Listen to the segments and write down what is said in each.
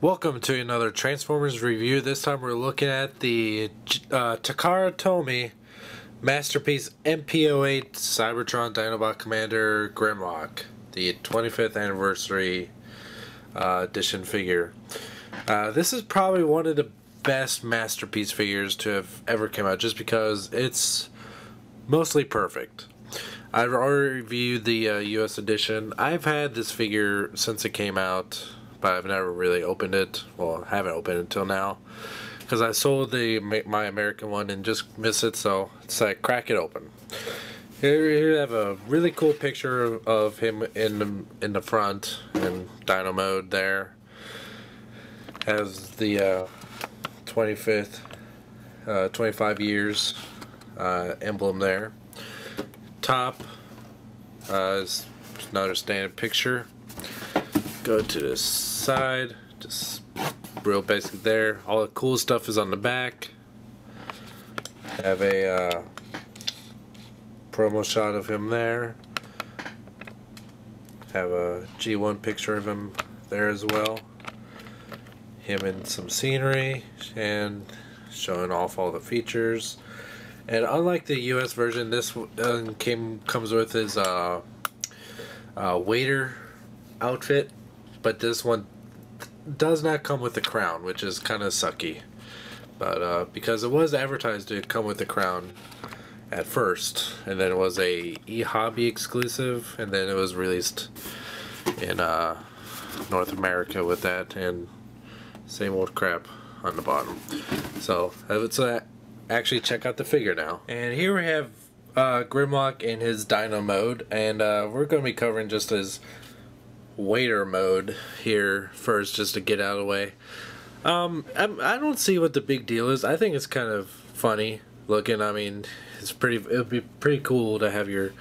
Welcome to another Transformers review. This time we're looking at the Takara Tomy Masterpiece MP-08 Cybertron Dinobot Commander Grimlock, the 25th anniversary edition figure. This is probably one of the best Masterpiece figures to have ever come out, just because it's mostly perfect. I've already reviewed the US edition. I've had this figure since it came out, but I've never really opened it. Well, I haven't opened it until now, because I sold my American one and just missed it, so it's like, crack it open. Here you have a really cool picture of him in the front in Dino mode there. Has the 25th, 25 years emblem there. Top is another standard picture. Go to the side, just real basic there. All the cool stuff is on the back. Have a promo shot of him there. Have a G1 picture of him there as well. Him in some scenery and showing off all the features. And unlike the US version, this comes with his waiter outfit. But this one does not come with the crown, which is kind of sucky. But because it was advertised to come with the crown at first, and then it was a eHobby exclusive, and then it was released in North America with that, and same old crap on the bottom. So let's actually check out the figure now. And here we have Grimlock in his Dino mode, and we're going to be covering just his waiter mode here first, just to get out of the way. I don't see what the big deal is. I think it's kind of funny looking. I mean, it would be pretty cool to have your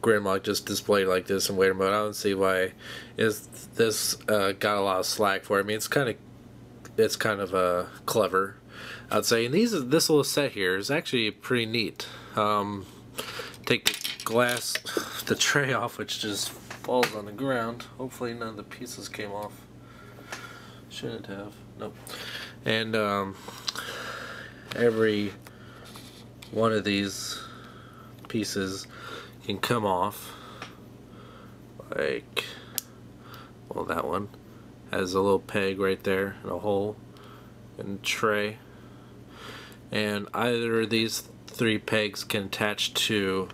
Grimlock just displayed like this in waiter mode. I don't see why this got a lot of slack for it. I mean, it's kind of clever, I'd say. And this little set here is actually pretty neat. Take the tray off, which just falls on the ground. Hopefully none of the pieces came off. Shouldn't have. Nope. And every one of these pieces can come off. Like, well, that one has a little peg right there and a hole and tray. And either of these three pegs can attach to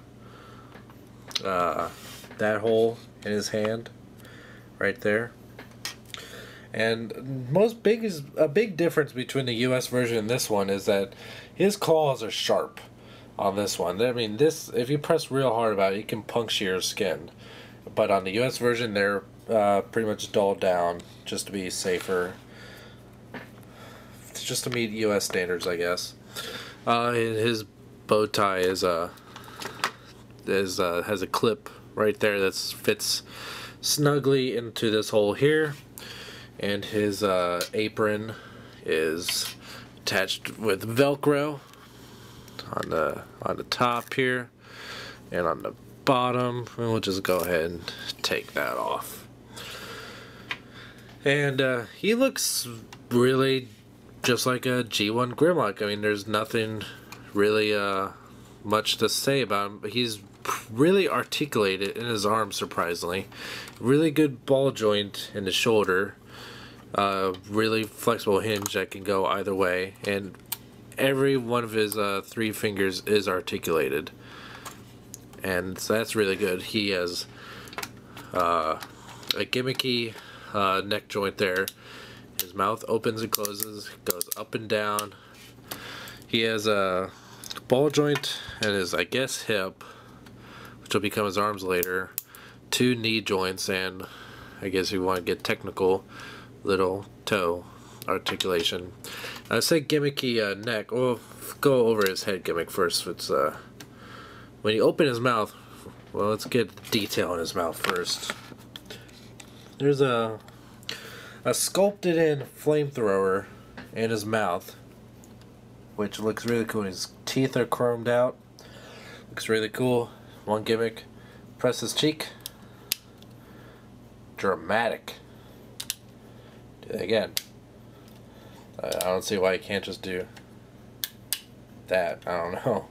that hole in his hand right there. And a big difference between the US version and this one is that his claws are sharp on this one. I mean, this, if you press real hard about it, you can puncture your skin. But on the US version, they're pretty much dulled down just to be safer, just to meet US standards, I guess. His bow tie has a clip right there that fits snugly into this hole here, and his apron is attached with Velcro on the top here and on the bottom. And we'll just go ahead and take that off. And he looks really just like a G1 Grimlock. I mean, there's nothing really much to say about him, but he's really articulated in his arms, surprisingly. Really good ball joint in the shoulder. Really flexible hinge that can go either way, and every one of his three fingers is articulated, and so that's really good. He has a gimmicky neck joint there. His mouth opens and closes, goes up and down. He has a ball joint at his, I guess, hip, which will become his arms later. Two knee joints, and I guess if you want to get technical, little toe articulation. I say gimmicky neck. We'll go over his head gimmick first. It's when you open his mouth. Well, let's get detail in his mouth first. There's a sculpted in flamethrower in his mouth, which looks really cool. His teeth are chromed out. Looks really cool. One gimmick. Press his cheek. Dramatic. Do that again. I don't see why you can't just do that. I don't know.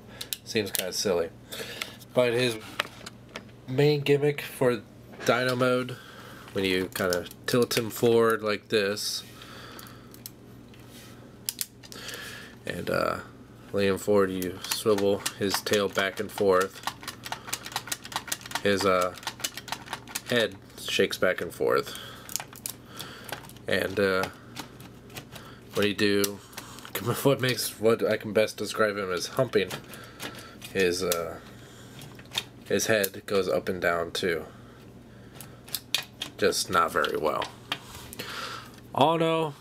Seems kind of silly. But his main gimmick for Dino mode, when you kind of tilt him forward like this and lean him forward, you swivel his tail back and forth. His head shakes back and forth. And what you do, what I can best describe him as humping, his head goes up and down too. Just not very well. All in all,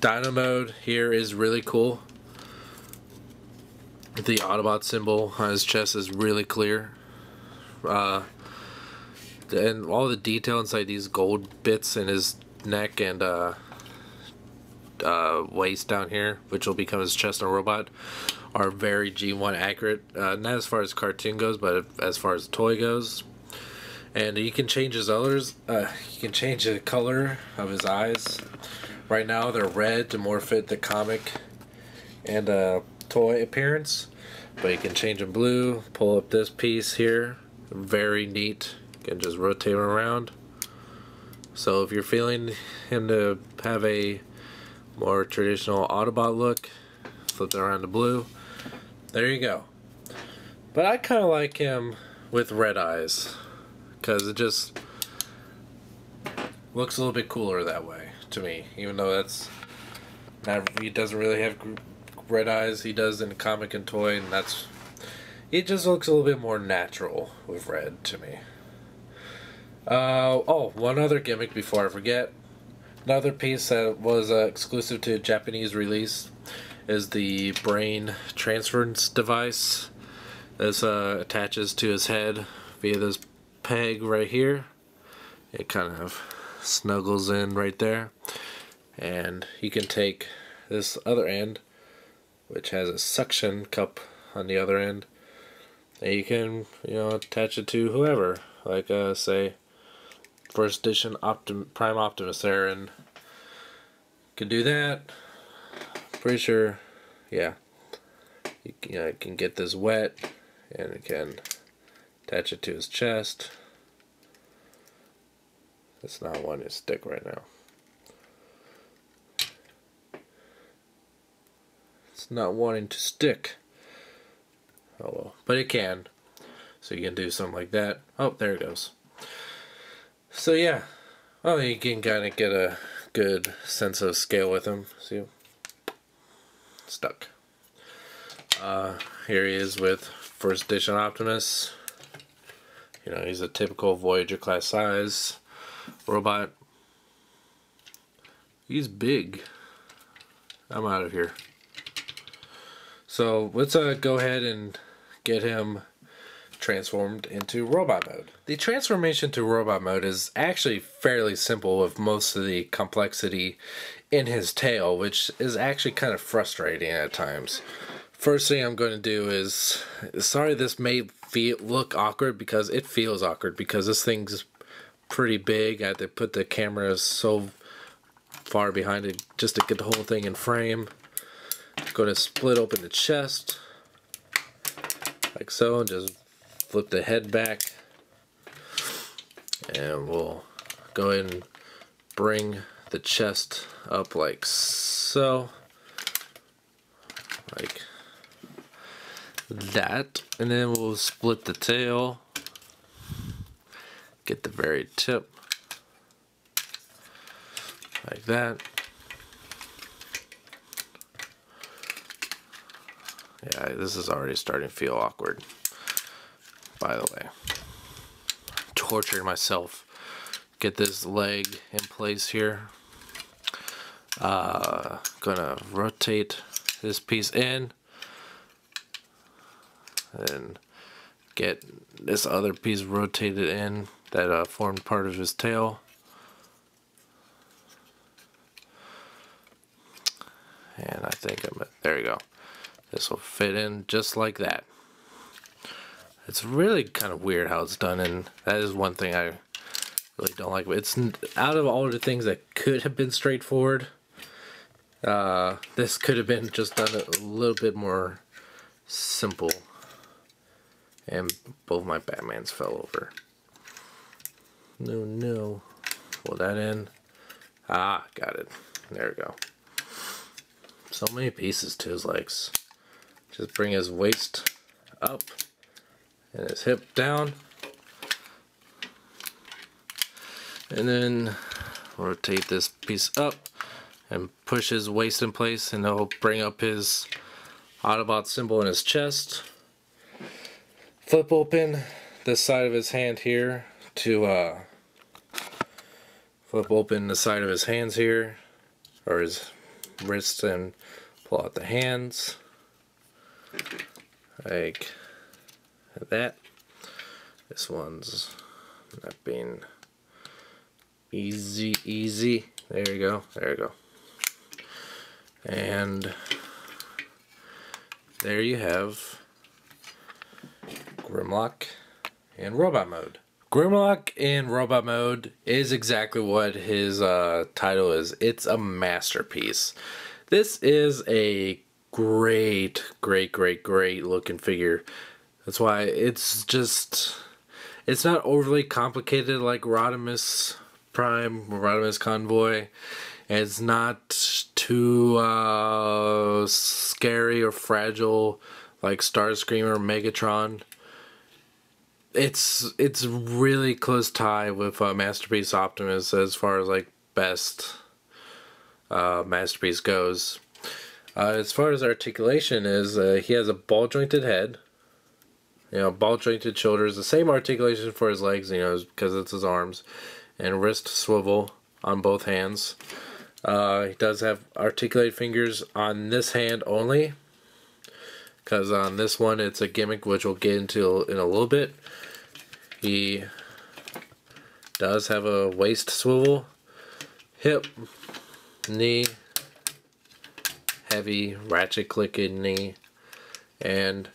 Dino mode here is really cool. The Autobot symbol on his chest is really clear. And all the detail inside these gold bits in his neck and waist down here, which will become his chest on a robot, are very G1 accurate. Not as far as cartoon goes, but as far as the toy goes. And you can change his others. You can change the color of his eyes. Right now they're red to more fit the comic and toy appearance, but you can change them blue. Pull up this piece here, very neat. You can just rotate him around. So if you're feeling him to have a more traditional Autobot look, flip it around to blue. There you go. But I kind of like him with red eyes, because it just looks a little bit cooler that way to me. Even though that's not, he doesn't really have red eyes. He does in the comic and toy, and it just looks a little bit more natural with red to me. Oh, one other gimmick before I forget. Another piece that was exclusive to Japanese release is the brain transference device. This attaches to his head via this peg right here. It kind of snuggles in right there. And you can take this other end, which has a suction cup on the other end, and you can, attach it to whoever. Like, say, first edition Prime Optimus there, and can do that. Pretty sure, yeah. You can get this wet, and it can attach it to his chest. It's not wanting to stick right now. It's not wanting to stick. Oh well, but it can. So you can do something like that. Oh, there it goes. So yeah, well, you can kind of get a good sense of scale with him. See, stuck. Here he is with first edition Optimus. He's a typical Voyager class size robot. He's big. I'm out of here. So let's go ahead and get him transformed into robot mode. The transformation to robot mode is actually fairly simple, with most of the complexity in his tail, which is actually kind of frustrating at times. First thing I'm going to do is, sorry this may look awkward, because it feels awkward, because this thing's pretty big. I had to put the camera so far behind it just to get the whole thing in frame. I'm going to split open the chest like so, and just flip the head back, and we'll go ahead and bring the chest up like so, like that, and then we'll split the tail, get the very tip like that. Yeah, this is already starting to feel awkward, by the way. Torturing myself. Get this leg in place here. Gonna rotate this piece in, and get this other piece rotated in that formed part of his tail. And I think there you go. This will fit in just like that. It's really kind of weird how it's done, and that is one thing I really don't like. It's out of all the things that could have been straightforward, This could have been just done a little bit more simple. And both my Batmans fell over. No. Pull that in. Ah, got it. There we go. So many pieces to his legs. Just bring his waist up and his hip down. And then rotate this piece up and push his waist in place, and it'll bring up his Autobot symbol in his chest. Flip open this side of his hand here to flip open the side of his hands here, or his wrists, and pull out the hands like that. This one's not being easy. There you go. And there you have Grimlock in robot mode. Grimlock in robot mode is exactly what his title is. It's a masterpiece. This is a great looking figure. That's why it's not overly complicated like Rodimus Prime, Rodimus Convoy. It's not too scary or fragile like Starscream or Megatron. It's really close tie with Masterpiece Optimus as far as like best Masterpiece goes. As far as articulation is, he has a ball jointed head, ball jointed shoulders, the same articulation for his legs, because it's his arms, and wrist swivel on both hands. He does have articulated fingers on this hand only, because on this one it's a gimmick which we'll get into in a little bit. He does have a waist swivel, hip, knee, heavy ratchet clicking knee, and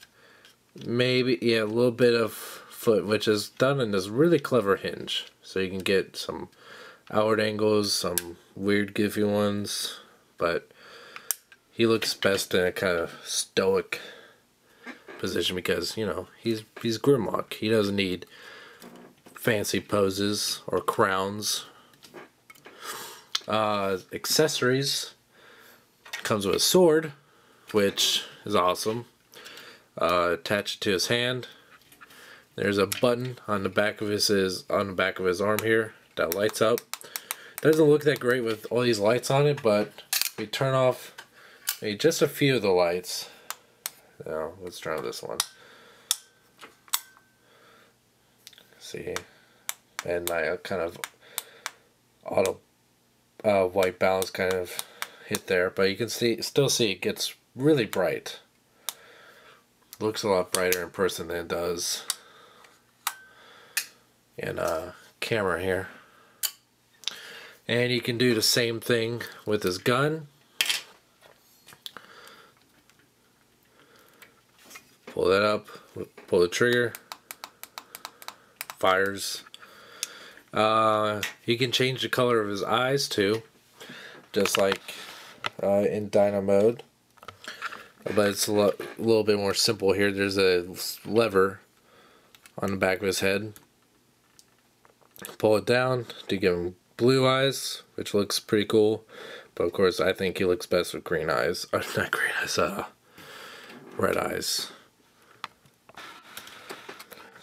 maybe a little bit of foot, which is done in this really clever hinge, so you can get some outward angles, some weird goofy ones, but he looks best in a kind of stoic position because he's Grimlock. He doesn't need fancy poses or crowns. Accessories comes with a sword, which is awesome. Attached to his hand. There's a button on the back of his arm here that lights up. Doesn't look that great with all these lights on it, but we turn off just a few of the lights. Now let's try this one. See, and my kind of auto white balance kind of hit there, but you can still see it gets really bright. Looks a lot brighter in person than it does in camera here. And you can do the same thing with his gun. Pull that up, pull the trigger, fires. You can change the color of his eyes too, just like in Dino mode. But it's a little bit more simple here. There's a lever on the back of his head. Pull it down to give him blue eyes, which looks pretty cool. But of course, I think he looks best with green eyes. Or not green eyes, red eyes.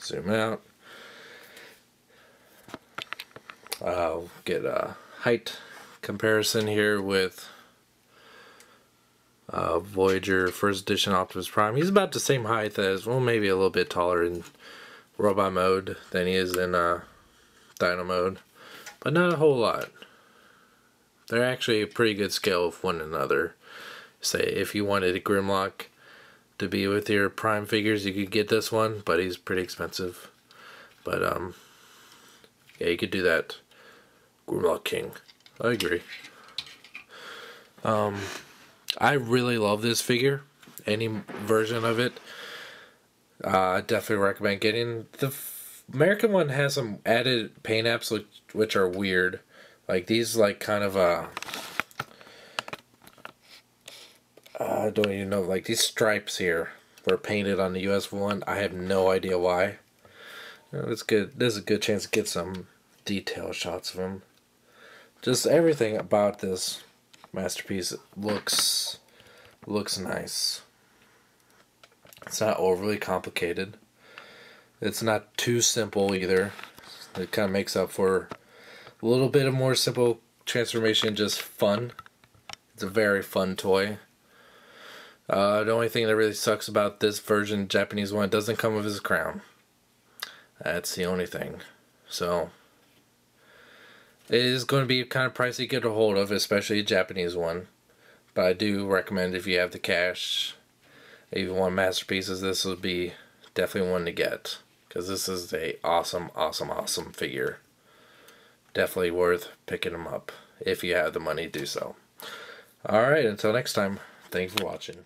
Zoom out. I'll get a height comparison here with Voyager First Edition Optimus Prime. He's about the same height as, well, maybe a little bit taller in robot mode than he is in Dino mode, but not a whole lot. They're actually a pretty good scale with one another. Say, if you wanted a Grimlock to be with your Prime figures, you could get this one, but he's pretty expensive. But yeah, you could do that. Grimlock King. I agree. I really love this figure. Any version of it. I definitely recommend getting. The American one has some added paint apps which are weird. Like these, like kind of I don't even know, like these stripes here were painted on the US one. I have no idea why. It's good. There's a good chance to get some detail shots of him. Just everything about this masterpiece looks nice. It's not overly complicated. It's not too simple either. It kind of makes up for a little bit of more simple transformation, just fun. It's a very fun toy. The only thing that really sucks about this version, Japanese one, it doesn't come with his crown. That's the only thing. So it is going to be kind of pricey to get a hold of, especially a Japanese one. But I do recommend, if you have the cash, if you want masterpieces, this would be definitely one to get. Because this is a awesome figure. Definitely worth picking them up if you have the money to do so. Alright, until next time, thanks for watching.